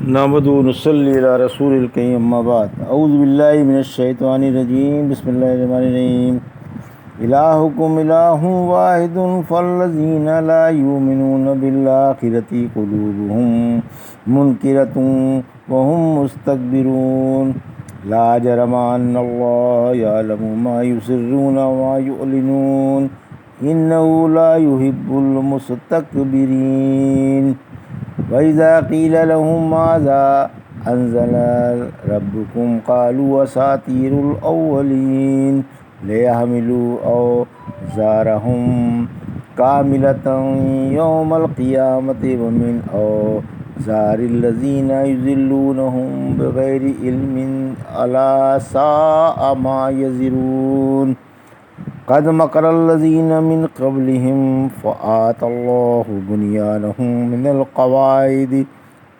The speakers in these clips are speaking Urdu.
نحمدہ و نصلی علی رسول الکریم اما بعد اعوذ باللہ من الشیطان الرجیم بسم اللہ الرحمن الرحیم الہکم الہ واحد فالذین لا یؤمنون بالآخرۃ قلوبہم منکرۃ وہم مستکبرون لا جرم ان اللہ یعلم ما یسرون وما یعلنون انہ لا یحب المستکبرین وَإِذَا قِيلَ لَهُم مَّاذَا أَنزَلَ رَبُّكُمْ قَالُوا أَسَاطِيرُ الْأَوَّلِينَ لِيَحْمِلُوا أَوْزَارَهُمْ كَامِلَةً يَوْمَ الْقِيَامَةِ وَمِنْ أَوْزَارِ الَّذِينَ يُضِلُّونَهُم بِغَيْرِ عِلْمٍ أَلَا سَاءَ مَا يَزِرُونَ قد مکر الذین من قبلہم فآت اللہ بنیانہم من القواعد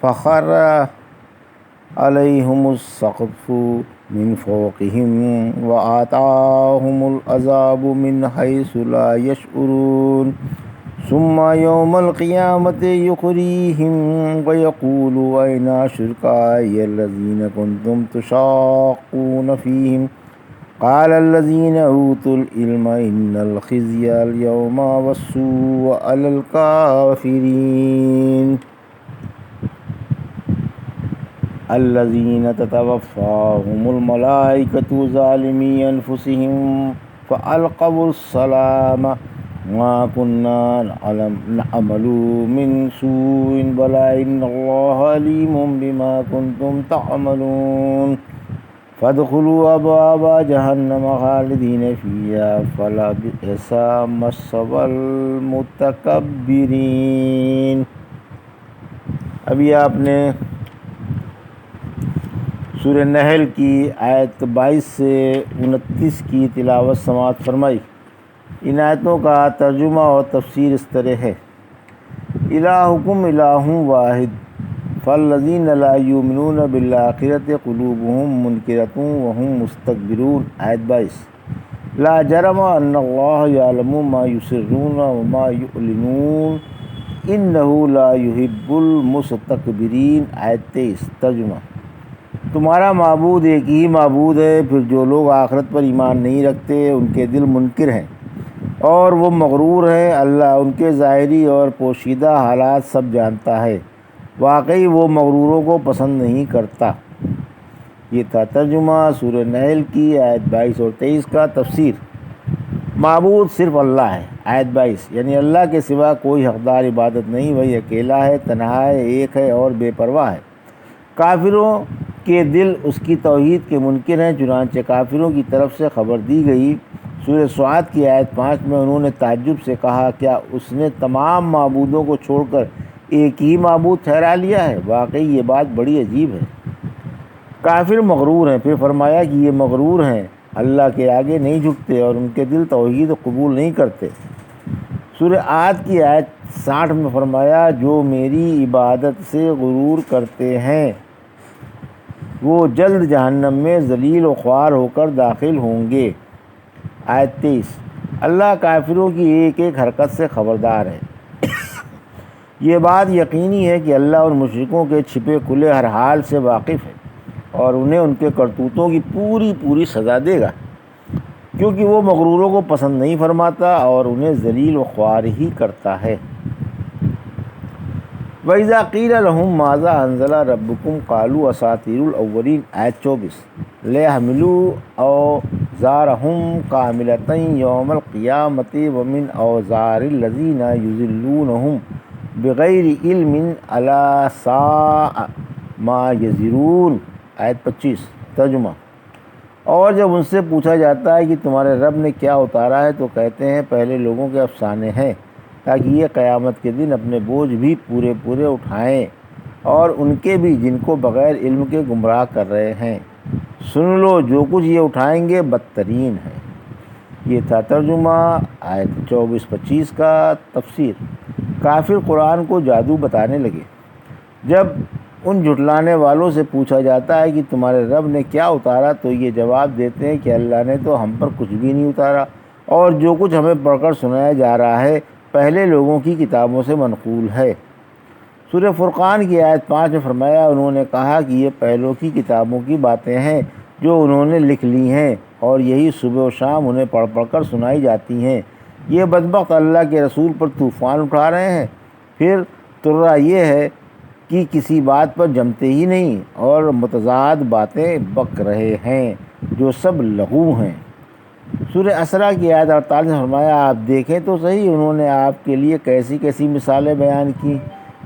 فخر علیہم السقف من فوقہم وآتاہم العذاب من حیث لا یشعرون ثم یوم القیامۃ یخریہم ویقول این شرکائی الذین کنتم تشاقون فیہم قال الذين اوتوا العلم ان الخزي اليوم والسوء على الكافرين الذين تتوفاهم الملائكة ظالمي انفسهم فألقوا السلام ما كنا نعمل من سوء بلى ان الله عليم بما كنتم تعملون فادخلوا ابواب جہنم خالدین فیہا فلبئس مثوى المتکبرین۔ ابھی آپ نے سورہ نحل کی آیت 22 سے 29 کی تلاوت سماعت فرمائی۔ ان آیتوں کا ترجمہ اور تفسیر اس طرح ہے: الہکم الہ واحد فالذین لا یؤمنون بالآخرۃ قلوبہم منکرۃ وہم مستکبرون۔ آیت 22۔ لا جرم ان اللہ یعلم ما یسرون وما یعلنون انہ لا یحب المستکبرین۔ آیت 23۔ ترجمہ: تمہارا معبود ایک ہی معبود ہے، پھر جو لوگ آخرت پر ایمان نہیں رکھتے ان کے دل منکر ہیں اور وہ مغرور ہیں۔ اللہ ان کے ظاہری اور پوشیدہ حالات سب جانتا ہے، واقعی وہ مغروروں کو پسند نہیں کرتا۔ یہ تھا ترجمہ سورہ نحل کی آیت 22 اور 23 کا۔ تفسیر: معبود صرف اللہ ہے۔ آیت 22 یعنی اللہ کے سوا کوئی حقدار عبادت نہیں، وہی اکیلا ہے، تنہا ہے، ایک ہے اور بے پرواہ ہے۔ کافروں کے دل اس کی توحید کے منکر ہیں، چنانچہ کافروں کی طرف سے خبر دی گئی۔ سورہ سعد کی آیت 5 میں انہوں نے تعجب سے کہا، کیا اس نے تمام معبودوں کو چھوڑ کر ایک ہی معبود ٹھہرا لیا ہے؟ واقعی یہ بات بڑی عجیب ہے۔ کافر مغرور ہیں، پھر فرمایا کہ یہ مغرور ہیں، اللہ کے آگے نہیں جھکتے اور ان کے دل توحید قبول نہیں کرتے۔ سورہ عاد کی آیت 60 میں فرمایا، جو میری عبادت سے غرور کرتے ہیں وہ جلد جہنم میں ذلیل و خوار ہو کر داخل ہوں گے۔ آیت 23۔ اللہ کافروں کی ایک ایک حرکت سے خبردار ہے۔ یہ بات یقینی ہے کہ اللہ ان مشرکوں کے چھپے کھلے ہر حال سے واقف ہے اور انہیں ان کے کرتوتوں کی پوری سزا دے گا، کیونکہ وہ مغروروں کو پسند نہیں فرماتا اور انہیں ذلیل و خوار ہی کرتا ہے۔ وَإِذَا قِيلَ لَهُم مَّاذَا أَنزَلَ رَبُّكُمْ قَالُوا أَسَاطِيرُ الْأَوَّلِينَ۔ آیت 24۔ لِيَحْمِلُوا أَوْزَارَهُمْ كَامِلَةً يَوْمَ الْقِيَامَةِ وَمِنْ أَوْزَارِ الَّذِينَ يُضِلُّونَهُم بغیر علم الا ساء ما یزرون۔ آیت 25۔ ترجمہ: اور جب ان سے پوچھا جاتا ہے کہ تمہارے رب نے کیا اتارا ہے تو کہتے ہیں پہلے لوگوں کے افسانے ہیں، تاکہ یہ قیامت کے دن اپنے بوجھ بھی پورے اٹھائیں، اور ان کے بھی جن کو بغیر علم کے گمراہ کر رہے ہیں۔ سن لو جو کچھ یہ اٹھائیں گے بدترین ہے۔ یہ تھا ترجمہ آیت 24-25 کا۔ تفسیر: کافر قرآن کو جادو بتانے لگے۔ جب ان جھٹلانے والوں سے پوچھا جاتا ہے کہ تمہارے رب نے کیا اتارا تو یہ جواب دیتے ہیں کہ اللہ نے تو ہم پر کچھ بھی نہیں اتارا، اور جو کچھ ہمیں پڑھ کر سنایا جا رہا ہے پہلے لوگوں کی کتابوں سے منقول ہے۔ سورہ فرقان کی آیت 5 میں فرمایا انہوں نے کہا کہ یہ پہلوں کی کتابوں کی باتیں ہیں جو انہوں نے لکھ لی ہیں اور یہی صبح و شام انہیں پڑھ پڑھ کر سنائی جاتی ہیں۔ یہ بدبخت اللہ کے رسول پر طوفان اٹھا رہے ہیں، پھر ترا یہ ہے کہ کسی بات پر جمتے ہی نہیں اور متضاد باتیں بک رہے ہیں جو سب لغو ہیں۔ سورہ اسراء کی آیت 48 میں فرمایا آپ دیکھیں تو صحیح انہوں نے آپ کے لیے کیسی کیسی مثالیں بیان کی،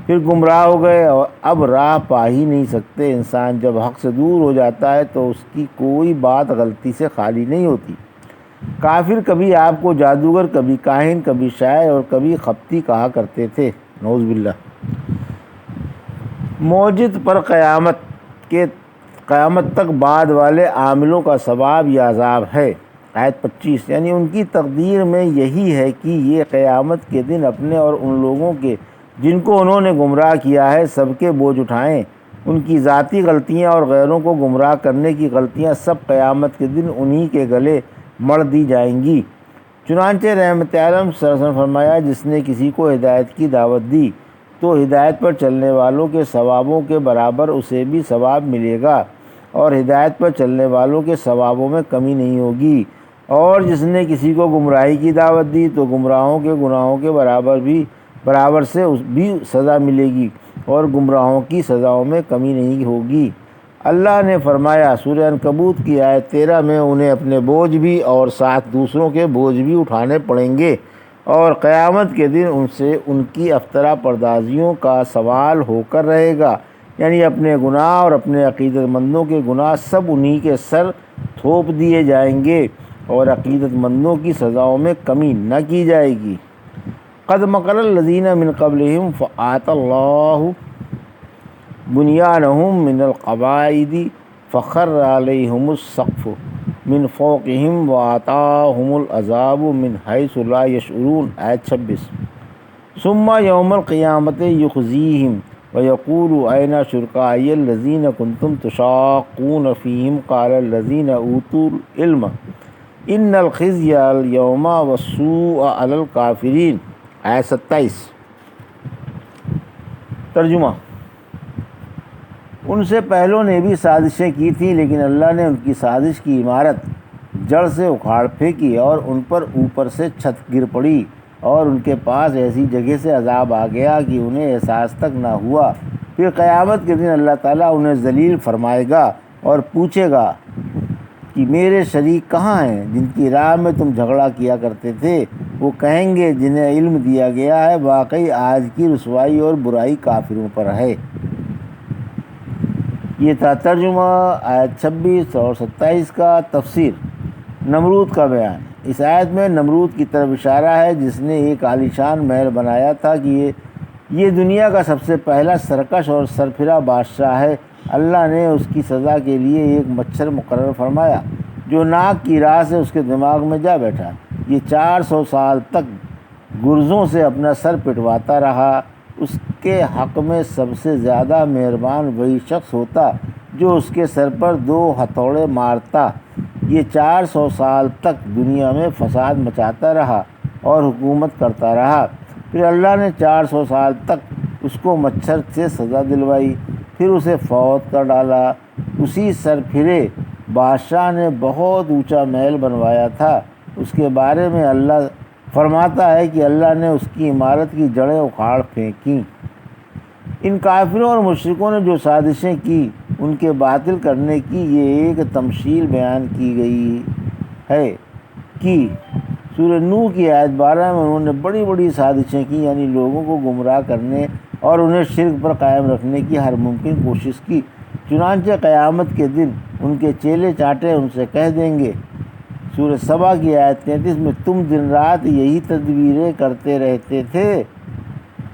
پھر گمراہ ہو گئے اور اب راہ پا ہی نہیں سکتے۔ انسان جب حق سے دور ہو جاتا ہے تو اس کی کوئی بات غلطی سے خالی نہیں ہوتی۔ کافر کبھی آپ کو جادوگر، کبھی کاہن، کبھی شاعر اور کبھی خپتی کہا کرتے تھے، نعوذ باللہ۔ موجد پر قیامت تک بعد والے عاملوں کا ثواب یا عذاب ہے۔ آیت 25 یعنی ان کی تقدیر میں یہی ہے کہ یہ قیامت کے دن اپنے اور ان لوگوں کے جن کو انہوں نے گمراہ کیا ہے سب کے بوجھ اٹھائیں۔ ان کی ذاتی غلطیاں اور غیروں کو گمراہ کرنے کی غلطیاں سب قیامت کے دن انہی کے گلے مڑ دی جائیں گی۔ چنانچہ رحمت عالم صلی اللہ علیہ وسلم فرمایا جس نے کسی کو ہدایت کی دعوت دی تو ہدایت پر چلنے والوں کے ثوابوں کے برابر اسے بھی ثواب ملے گا اور ہدایت پر چلنے والوں کے ثوابوں میں کمی نہیں ہوگی، اور جس نے کسی کو گمراہی کی دعوت دی تو گمراہوں کے گناہوں کے برابر سے بھی سزا ملے گی اور گمراہوں کی سزاؤں میں کمی نہیں ہوگی۔ اللہ نے فرمایا سورہ عنکبوت کی آیت 13 میں انہیں اپنے بوجھ بھی اور ساتھ دوسروں کے بوجھ بھی اٹھانے پڑیں گے اور قیامت کے دن ان سے ان کی افطرا پردازیوں کا سوال ہو کر رہے گا، یعنی اپنے گناہ اور اپنے عقیدت مندوں کے گناہ سب انہی کے سر تھوپ دیے جائیں گے اور عقیدت مندوں کی سزاؤں میں کمی نہ کی جائے گی۔ قد مکر الذین من قبلہم فآتی اللہ بنیانہم من القواعد فخر علیہم السقف من فوقہم وآتاہم العذاب من حیث لا یشعرون۔ آیت 26 ثم یوم القیامت یخزیہم ویقول این شرکائی الذین کنتم تشاقون فیہم قال الذین اوتوا العلم ان الخزی اليوم والسوء علی الکافرین۔ آیت 27 ترجمہ ان سے پہلوں نے بھی سازشیں کی تھیں لیکن اللہ نے ان کی سازش کی عمارت جڑ سے اکھاڑ پھینکی اور ان پر اوپر سے چھت گر پڑی اور ان کے پاس ایسی جگہ سے عذاب آ گیا کہ انہیں احساس تک نہ ہوا۔ پھر قیامت کے دن اللہ تعالیٰ انہیں ذلیل فرمائے گا اور پوچھے گا کہ میرے شریک کہاں ہیں جن کی راہ میں تم جھگڑا کیا کرتے تھے؟ وہ کہیں گے جنہیں علم دیا گیا ہے واقعی آج کی رسوائی اور برائی کافروں پر ہے۔ یہ تھا ترجمہ آیت 26 اور 27 کا۔ تفسیر نمرود کا بیان۔ اس آیت میں نمرود کی طرف اشارہ ہے جس نے ایک عالیشان محل بنایا تھا کہ یہ دنیا کا سب سے پہلا سرکش اور سرفرا بادشاہ ہے۔ اللہ نے اس کی سزا کے لیے ایک مچھر مقرر فرمایا جو ناک کی راہ سے اس کے دماغ میں جا بیٹھا۔ یہ 400 سال تک گرزوں سے اپنا سر پٹواتا رہا۔ اس کے حق میں سب سے زیادہ مہربان وہی شخص ہوتا جو اس کے سر پر 2 ہتھوڑے مارتا۔ یہ 400 سال تک دنیا میں فساد مچاتا رہا اور حکومت کرتا رہا۔ پھر اللہ نے 400 سال تک اس کو مچھر سے سزا دلوائی، پھر اسے فوت کر ڈالا۔ اسی سرفرے بادشاہ نے بہت اونچا محل بنوایا تھا۔ اس کے بارے میں اللہ فرماتا ہے کہ اللہ نے اس کی عمارت کی جڑیں اکھاڑ پھینکیں۔ ان کافروں اور مشرکوں نے جو سازشیں کی ان کے باطل کرنے کی یہ ایک تمثیل بیان کی گئی ہے کہ سورہ نوح کی آیت 12 میں انہوں نے بڑی بڑی سازشیں کی، یعنی لوگوں کو گمراہ کرنے اور انہیں شرک پر قائم رکھنے کی ہر ممکن کوشش کی۔ چنانچہ قیامت کے دن ان کے چیلے چاٹے ان سے کہہ دیں گے۔ سورہ سبا کی آیت 33 میں تم دن رات یہی تدبیریں کرتے رہتے تھے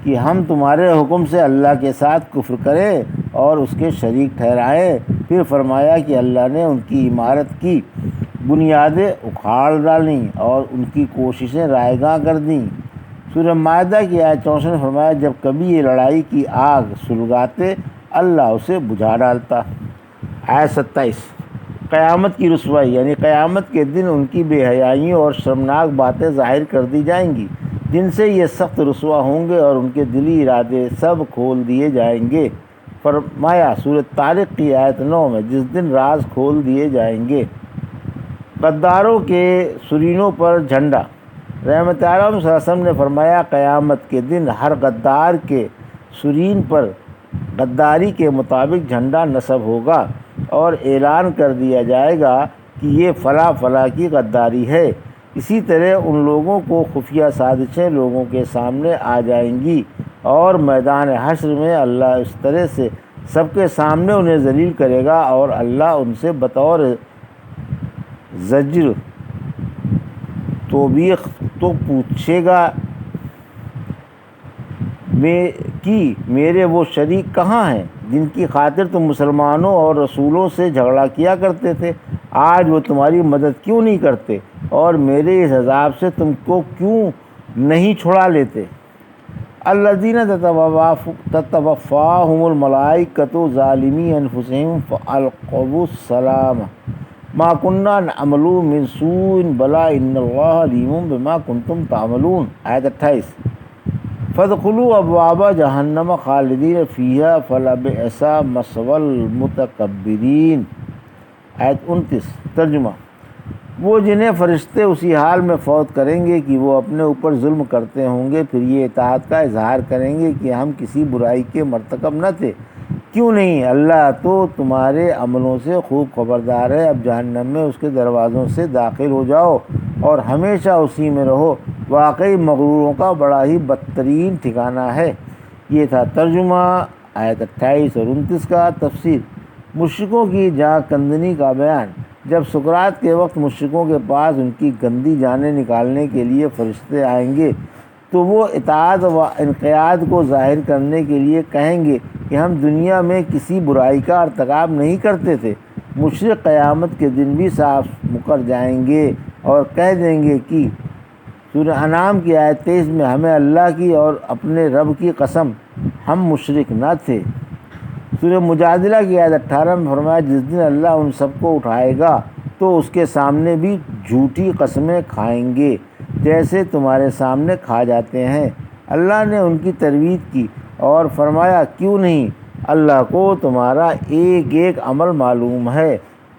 کہ ہم تمہارے حکم سے اللہ کے ساتھ کفر کریں اور اس کے شریک ٹھہرائیں۔ پھر فرمایا کہ اللہ نے ان کی عمارت کی بنیادیں اکھاڑ ڈالیں اور ان کی کوششیں رائیگاں کر دیں۔ سورہ مائدہ کی آیت 64 میں فرمایا جب کبھی یہ لڑائی کی آگ سلگاتے اللہ اسے بجھا ڈالتا۔ آیت 27 قیامت کی رسوائی یعنی قیامت کے دن ان کی بے حیائیوں اور شرمناک باتیں ظاہر کر دی جائیں گی جن سے یہ سخت رسوا ہوں گے اور ان کے دلی ارادے سب کھول دیے جائیں گے۔ فرمایا سورۃ طارق کی آیت 9 میں، جس دن راز کھول دیے جائیں گے۔ غداروں کے سرینوں پر جھنڈا۔ رحمت عالم صلی اللہ علیہ وسلم نے فرمایا، قیامت کے دن ہر غدار کے سرین پر غداری کے مطابق جھنڈا نصب ہوگا اور اعلان کر دیا جائے گا کہ یہ فلاں فلاں کی غداری ہے۔ اسی طرح ان لوگوں کو خفیہ سازشیں لوگوں کے سامنے آ جائیں گی اور میدان حشر میں اللہ اس طرح سے سب کے سامنے انہیں ذلیل کرے گا اور اللہ ان سے بطور زجر توبیخ تو پوچھے گا کہ میرے وہ شریک کہاں ہیں جن کی خاطر تم مسلمانوں اور رسولوں سے جھگڑا کیا کرتے تھے؟ آج وہ تمہاری مدد کیوں نہیں کرتے اور میرے اس عذاب سے تم کو کیوں نہیں چھڑا لیتے؟ الذین تتوفاہم الملائکۃ ظالمی انفسہم فالقوا السلام ما کننا نعمل من سوء بلی ان اللہ علیم بما کنتم تعملون۔ آیت 28۔ فادخلوا ابواب جہنم خالدین فیہا فلبئس مثوی المتکبرین۔ آیت 29۔ ترجمہ: وہ جنہیں فرشتے اسی حال میں فوت کریں گے کہ وہ اپنے اوپر ظلم کرتے ہوں گے، پھر یہ اطاعت کا اظہار کریں گے کہ ہم کسی برائی کے مرتکب نہ تھے۔ کیوں نہیں؟ اللہ تو تمہارے عملوں سے خوب خبردار ہے۔ اب جہنم میں اس کے دروازوں سے داخل ہو جاؤ اور ہمیشہ اسی میں رہو، واقعی مغروروں کا بڑا ہی بدترین ٹھکانہ ہے۔ یہ تھا ترجمہ آیت 28 اور 29 کا۔ تفسیر: مشرکوں کی جاں کندنی کا بیان۔ جب سکرات کے وقت مشرکوں کے پاس ان کی گندی جانیں نکالنے کے لیے فرشتے آئیں گے تو وہ اطاعت و انقیاد کو ظاہر کرنے کے لیے کہیں گے کہ ہم دنیا میں کسی برائی کا ارتکاب نہیں کرتے تھے۔ مشرک قیامت کے دن بھی صاف مکر جائیں گے اور کہہ دیں گے کہ سورہ انعام کی آیت 23 میں، ہمیں اللہ کی اور اپنے رب کی قسم ہم مشرک نہ تھے۔ سورہ مجادلہ کی آیت 18 میں فرمایا، جس دن اللہ ان سب کو اٹھائے گا تو اس کے سامنے بھی جھوٹی قسمیں کھائیں گے جیسے تمہارے سامنے کھا جاتے ہیں۔ اللہ نے ان کی ترویج کی اور فرمایا، کیوں نہیں؟ اللہ کو تمہارا ایک ایک عمل معلوم ہے،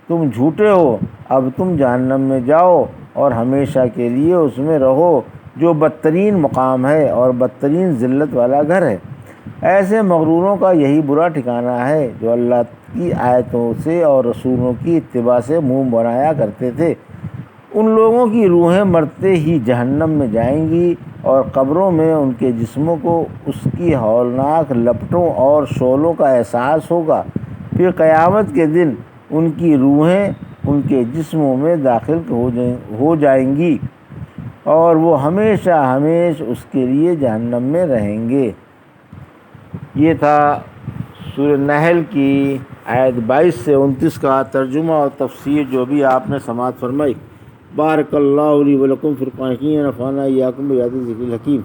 تم جھوٹے ہو۔ اب تم جہنم میں جاؤ اور ہمیشہ کے لیے اس میں رہو، جو بدترین مقام ہے اور بدترین ذلت والا گھر ہے۔ ایسے مغروروں کا یہی برا ٹھکانہ ہے جو اللہ کی آیتوں سے اور رسولوں کی اتباع سے منہ بنایا کرتے تھے۔ ان لوگوں کی روحیں مرتے ہی جہنم میں جائیں گی اور قبروں میں ان کے جسموں کو اس کی ہولناک لپٹوں اور شعلوں کا احساس ہوگا۔ پھر قیامت کے دن ان کی روحیں ان کے جسموں میں داخل ہو جائیں گی اور وہ ہمیشہ ہمیشہ اس کے لیے جہنم میں رہیں گے۔ یہ تھا سورہ نحل کی آیت 22 سے 29 کا ترجمہ اور تفسیر جو بھی آپ نے سماعت فرمائی۔ بارک اللہ لی و لکم فی القرآن الحکیم ونفعنی وایاکم بآیات الذکر الحکیم۔